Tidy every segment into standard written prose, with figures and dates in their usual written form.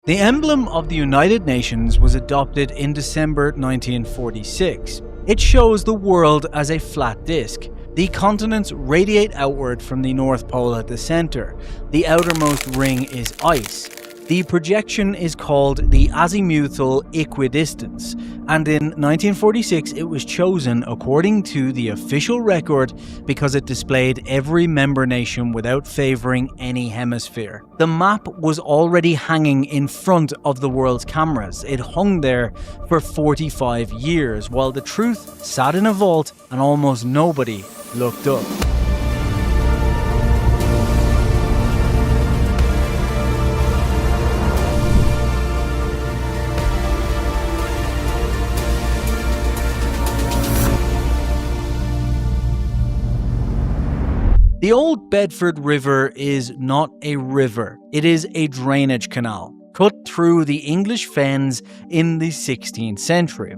The emblem of the United Nations was adopted in December 1946. It shows the world as a flat disk. The continents radiate outward from the North Pole at the center. The outermost ring is ice. The projection is called the azimuthal equidistance, and in 1946 it was chosen according to the official record because it displayed every member nation without favouring any hemisphere. The map was already hanging in front of the world's cameras. It hung there for 45 years, while the truth sat in a vault and almost nobody looked up. The Old Bedford River is not a river, it is a drainage canal, cut through the English fens in the 16th century.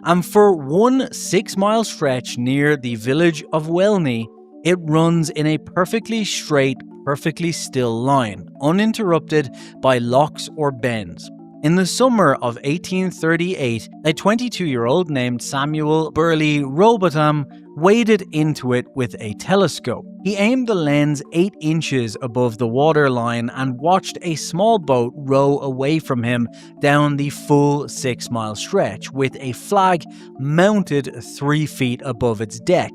And for one 6-mile stretch near the village of Welney, it runs in a perfectly straight, perfectly still line, uninterrupted by locks or bends. In the summer of 1838, a 22-year-old named Samuel Burley Rowbotham waded into it with a telescope. He aimed the lens 8 inches above the waterline and watched a small boat row away from him down the full 6-mile stretch with a flag mounted 3 feet above its deck.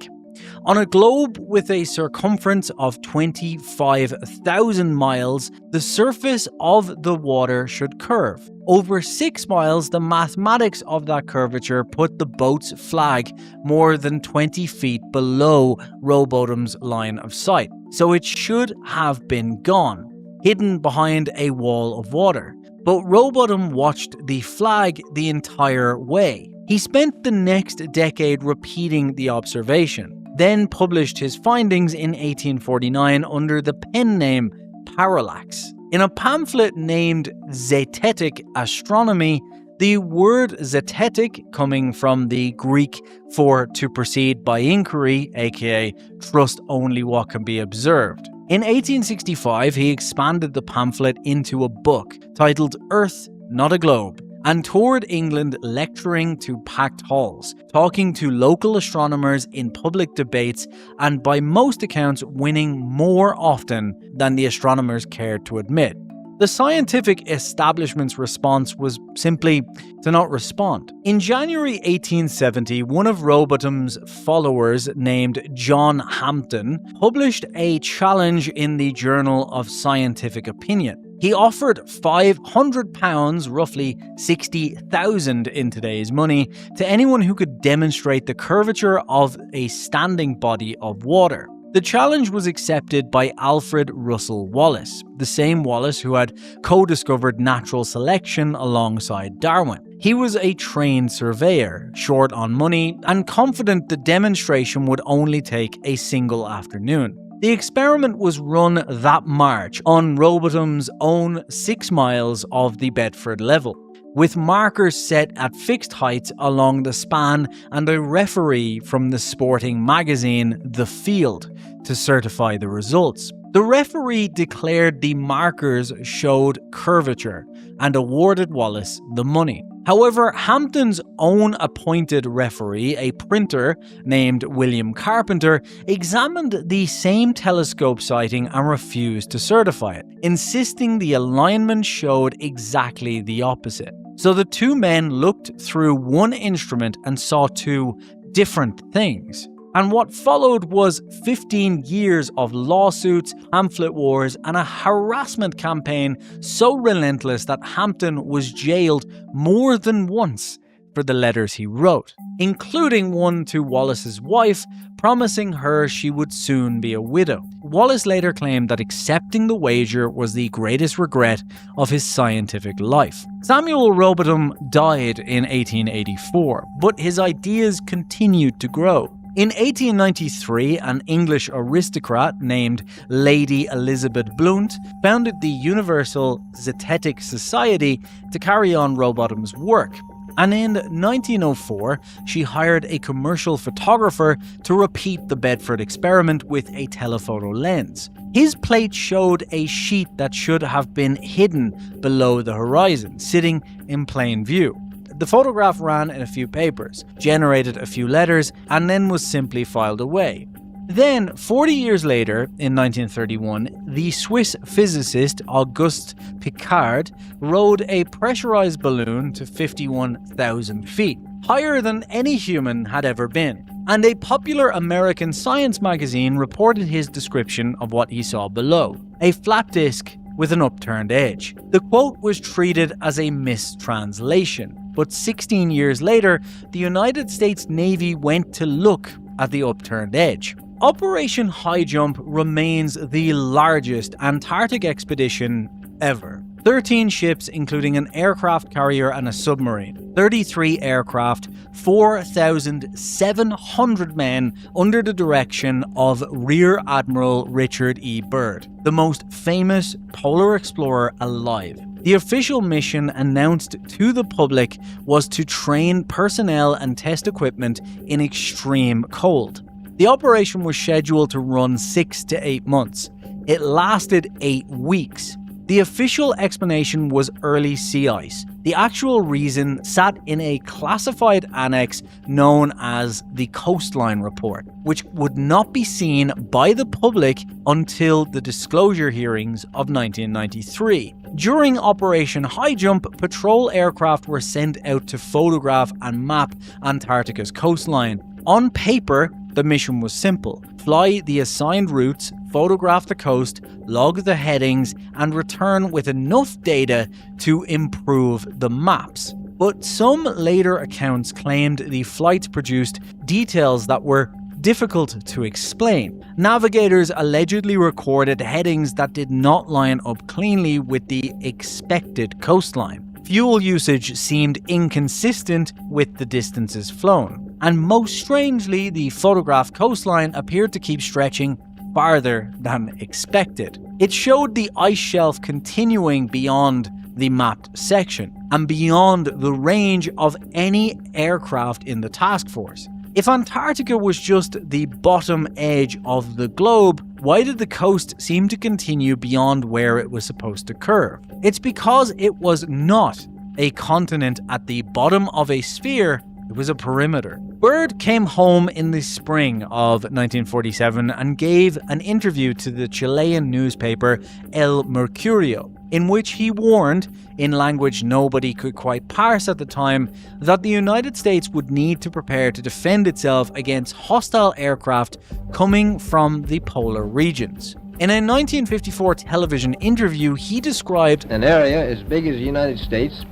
On a globe with a circumference of 25,000 miles, the surface of the water should curve. Over 6 miles, the mathematics of that curvature put the boat's flag more than 20 feet below Rowbotham's line of sight, so it should have been gone, hidden behind a wall of water. But Rowbotham watched the flag the entire way. He spent the next decade repeating the observation, then published his findings in 1849 under the pen name Parallax. In a pamphlet named Zetetic Astronomy, the word zetetic, coming from the Greek for to proceed by inquiry, aka trust only what can be observed. In 1865, he expanded the pamphlet into a book titled Earth, Not a Globe, and toured England lecturing to packed halls, talking to local astronomers in public debates, and by most accounts winning more often than the astronomers cared to admit. The scientific establishment's response was simply to not respond. In January 1870, one of Rowbotham's followers named John Hampden published a challenge in the Journal of Scientific Opinion. He offered £500, roughly 60,000 in today's money, to anyone who could demonstrate the curvature of a standing body of water. The challenge was accepted by Alfred Russel Wallace, the same Wallace who had co-discovered natural selection alongside Darwin. He was a trained surveyor, short on money, and confident the demonstration would only take a single afternoon. The experiment was run that March on Rowbotham's own 6 miles of the Bedford level, with markers set at fixed heights along the span and a referee from the sporting magazine The Field to certify the results. The referee declared the markers showed curvature and awarded Wallace the money. However, Hampden's own appointed referee, a printer named William Carpenter, examined the same telescope sighting and refused to certify it, insisting the alignment showed exactly the opposite. So the two men looked through one instrument and saw two different things. And what followed was 15 years of lawsuits, pamphlet wars, and a harassment campaign so relentless that Hampden was jailed more than once for the letters he wrote, including one to Wallace's wife, promising her she would soon be a widow. Wallace later claimed that accepting the wager was the greatest regret of his scientific life. Samuel Rowbotham died in 1884, but his ideas continued to grow. In 1893, an English aristocrat named Lady Elizabeth Blount founded the Universal Zetetic Society to carry on Rowbotham's work. And in 1904, she hired a commercial photographer to repeat the Bedford experiment with a telephoto lens. His plate showed a sheet that should have been hidden below the horizon, sitting in plain view. The photograph ran in a few papers, generated a few letters, and then was simply filed away. Then, 40 years later, in 1931, the Swiss physicist Auguste Piccard rode a pressurized balloon to 51,000 feet, higher than any human had ever been. And a popular American science magazine reported his description of what he saw below: a flat disk with an upturned edge. The quote was treated as a mistranslation, but 16 years later, the United States Navy went to look at the upturned edge. Operation High Jump remains the largest Antarctic expedition ever. 13 ships, including an aircraft carrier and a submarine, 33 aircraft, 4,700 men under the direction of Rear Admiral Richard E. Byrd, the most famous polar explorer alive. The official mission announced to the public was to train personnel and test equipment in extreme cold. The operation was scheduled to run 6 to 8 months. It lasted 8 weeks. The official explanation was early sea ice. The actual reason sat in a classified annex known as the Coastline Report, which would not be seen by the public until the disclosure hearings of 1993. During Operation High Jump, patrol aircraft were sent out to photograph and map Antarctica's coastline. On paper, the mission was simple: fly the assigned routes, photograph the coast, log the headings, and return with enough data to improve the maps. But some later accounts claimed the flights produced details that were difficult to explain. Navigators allegedly recorded headings that did not line up cleanly with the expected coastline. Fuel usage seemed inconsistent with the distances flown. And most strangely, the photographed coastline appeared to keep stretching farther than expected. It showed the ice shelf continuing beyond the mapped section and beyond the range of any aircraft in the task force. If Antarctica was just the bottom edge of the globe, why did the coast seem to continue beyond where it was supposed to curve? It's because it was not a continent at the bottom of a sphere. It was a perimeter. Byrd came home in the spring of 1947 and gave an interview to the Chilean newspaper El Mercurio, in which he warned, in language nobody could quite parse at the time, that the United States would need to prepare to defend itself against hostile aircraft coming from the polar regions. In a 1954 television interview, he described an area as big as the United States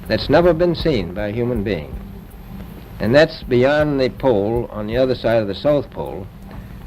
that's never been seen by a human being. And that's beyond the pole on the other side of the South Pole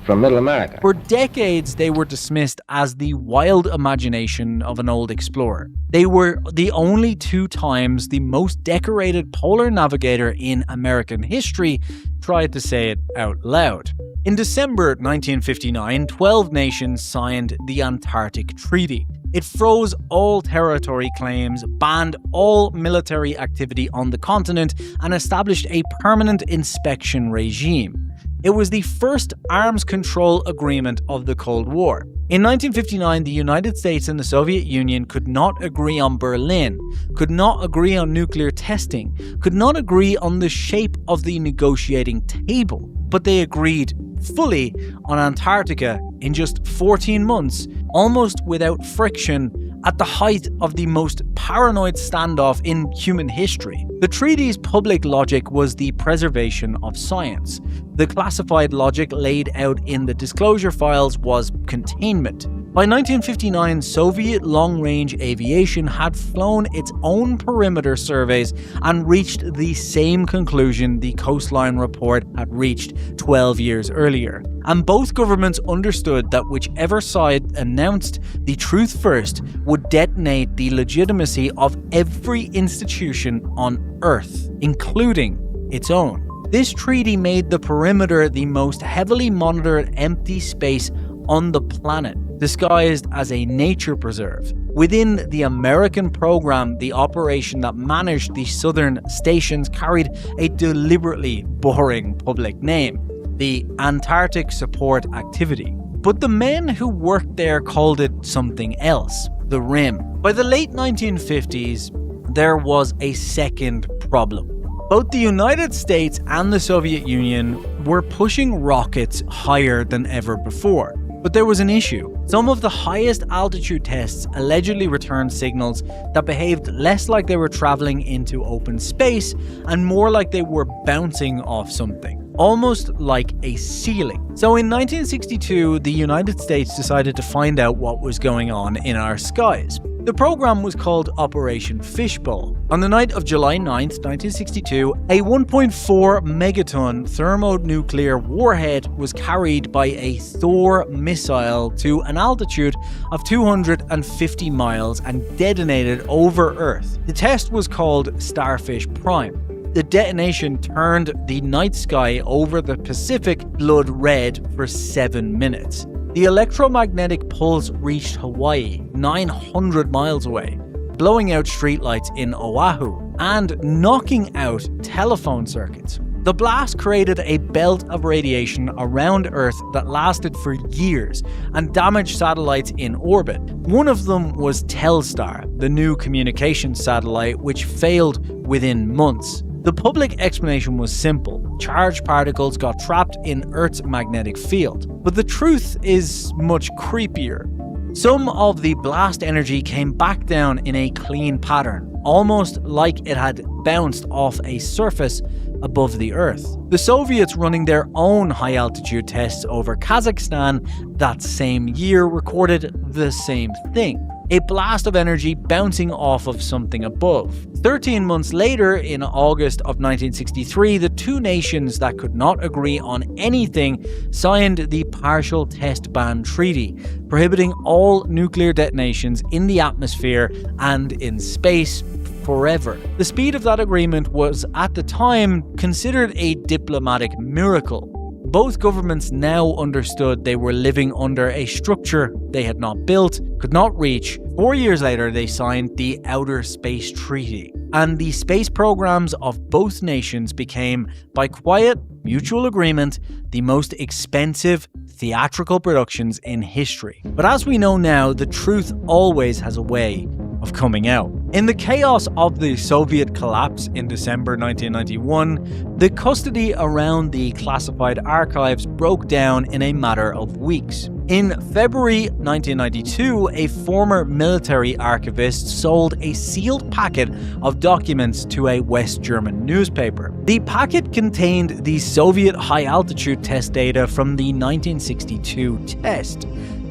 from Middle America. For decades, they were dismissed as the wild imagination of an old explorer. They were the only 2 times the most decorated polar navigator in American history tried to say it out loud. In December 1959, 12 nations signed the Antarctic Treaty. It froze all territory claims, banned all military activity on the continent, and established a permanent inspection regime. It was the first arms control agreement of the Cold War. In 1959, the United States and the Soviet Union could not agree on Berlin, could not agree on nuclear testing, could not agree on the shape of the negotiating table, but they agreed fully on Antarctica in just 14 months, almost without friction, at the height of the most paranoid standoff in human history. The treaty's public logic was the preservation of science. The classified logic laid out in the disclosure files was containment. By 1959, Soviet long-range aviation had flown its own perimeter surveys and reached the same conclusion the Coastline Report had reached 12 years earlier. And both governments understood that whichever side announced the truth first would detonate the legitimacy of every institution on Earth, including its own. This treaty made the perimeter the most heavily monitored empty space on the planet, disguised as a nature preserve. Within the American program, the operation that managed the southern stations carried a deliberately boring public name: the Antarctic Support Activity. but the men who worked there called it something else, the rim. By the late 1950s, there was a second problem. Both the United States and the Soviet Union were pushing rockets higher than ever before. But there was an issue. Some of the highest altitude tests allegedly returned signals that behaved less like they were traveling into open space and more like they were bouncing off something, almost like a ceiling. So in 1962, the United States decided to find out what was going on in our skies. The program was called Operation Fishbowl. On the night of July 9, 1962, a 1.4 megaton thermonuclear warhead was carried by a Thor missile to an altitude of 250 miles and detonated over Earth. The test was called Starfish Prime. The detonation turned the night sky over the Pacific blood red for 7 minutes. The electromagnetic pulse reached Hawaii, 900 miles away, blowing out streetlights in Oahu and knocking out telephone circuits. The blast created a belt of radiation around Earth that lasted for years and damaged satellites in orbit. One of them was Telstar, the new communications satellite, which failed within months. The public explanation was simple. Charged particles got trapped in Earth's magnetic field. But the truth is much creepier. Some of the blast energy came back down in a clean pattern, almost like it had bounced off a surface above the Earth. The Soviets, running their own high-altitude tests over Kazakhstan that same year, recorded the same thing. A blast of energy bouncing off of something above. 13 months later, in August of 1963, the two nations that could not agree on anything signed the Partial Test Ban Treaty, prohibiting all nuclear detonations in the atmosphere and in space forever. The speed of that agreement was, at the time, considered a diplomatic miracle. Both governments now understood they were living under a structure they had not built, could not reach. 4 years later, they signed the Outer Space Treaty, and the space programs of both nations became, by quiet mutual agreement, the most expensive theatrical productions in history. But as we know now, the truth always has a way of coming out. In the chaos of the Soviet collapse in December 1991, the custody around the classified archives broke down in a matter of weeks. In February 1992, a former military archivist sold a sealed packet of documents to a West German newspaper. The packet contained the Soviet high-altitude test data from the 1962 test.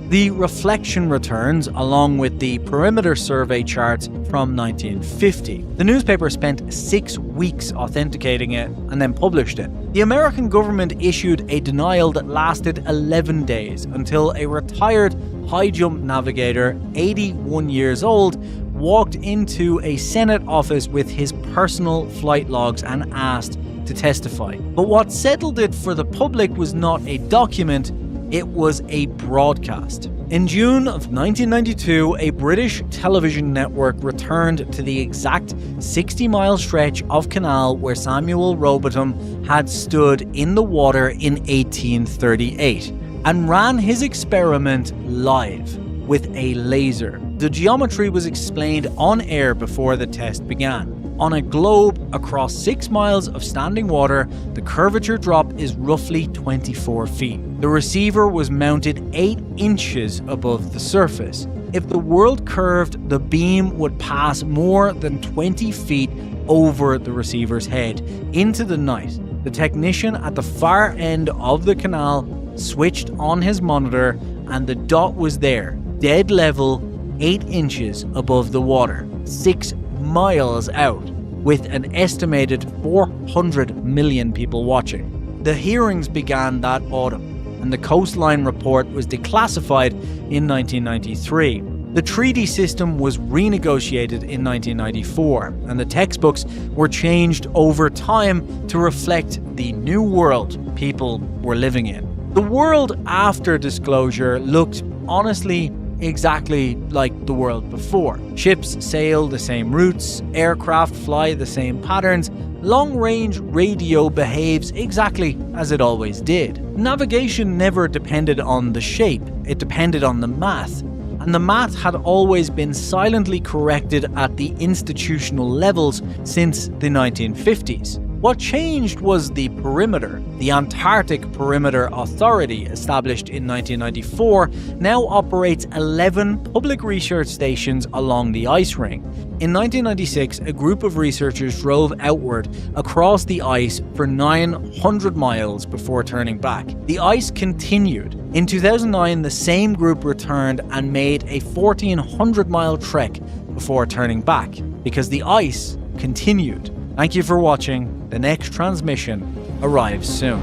The reflection returns, along with the perimeter survey charts from 1950. The newspaper spent 6 weeks authenticating it and then published it. The American government issued a denial that lasted 11 days until a retired high jump navigator, 81 years old, walked into a Senate office with his personal flight logs and asked to testify. But what settled it for the public was not a document, it was a broadcast. In June of 1992, a British television network returned to the exact 60-mile stretch of canal where Samuel Rowbotham had stood in the water in 1838 and ran his experiment live with a laser. The geometry was explained on air before the test began. On a globe across 6 miles of standing water, the curvature drop is roughly 24 feet. The receiver was mounted 8 inches above the surface. If the world curved, the beam would pass more than 20 feet over the receiver's head into the night. The technician at the far end of the canal switched on his monitor, and the dot was there, dead level, 8 inches above the water, 6 miles out, with an estimated 400 million people watching. The hearings began that autumn, and the coastline report was declassified in 1993. The treaty system was renegotiated in 1994, and the textbooks were changed over time to reflect the new world people were living in. The world after disclosure looked, honestly, exactly like the world before. Ships sail the same routes, aircraft fly the same patterns, long-range radio behaves exactly as it always did. Navigation never depended on the shape, it depended on the math. And the math had always been silently corrected at the institutional levels since the 1950s. What changed was the perimeter. The Antarctic Perimeter Authority, established in 1994, now operates 11 public research stations along the ice ring. In 1996, a group of researchers drove outward across the ice for 900 miles before turning back. The ice continued. In 2009, the same group returned and made a 1,400-mile trek before turning back, because the ice continued. Thank you for watching. The next transmission arrives soon.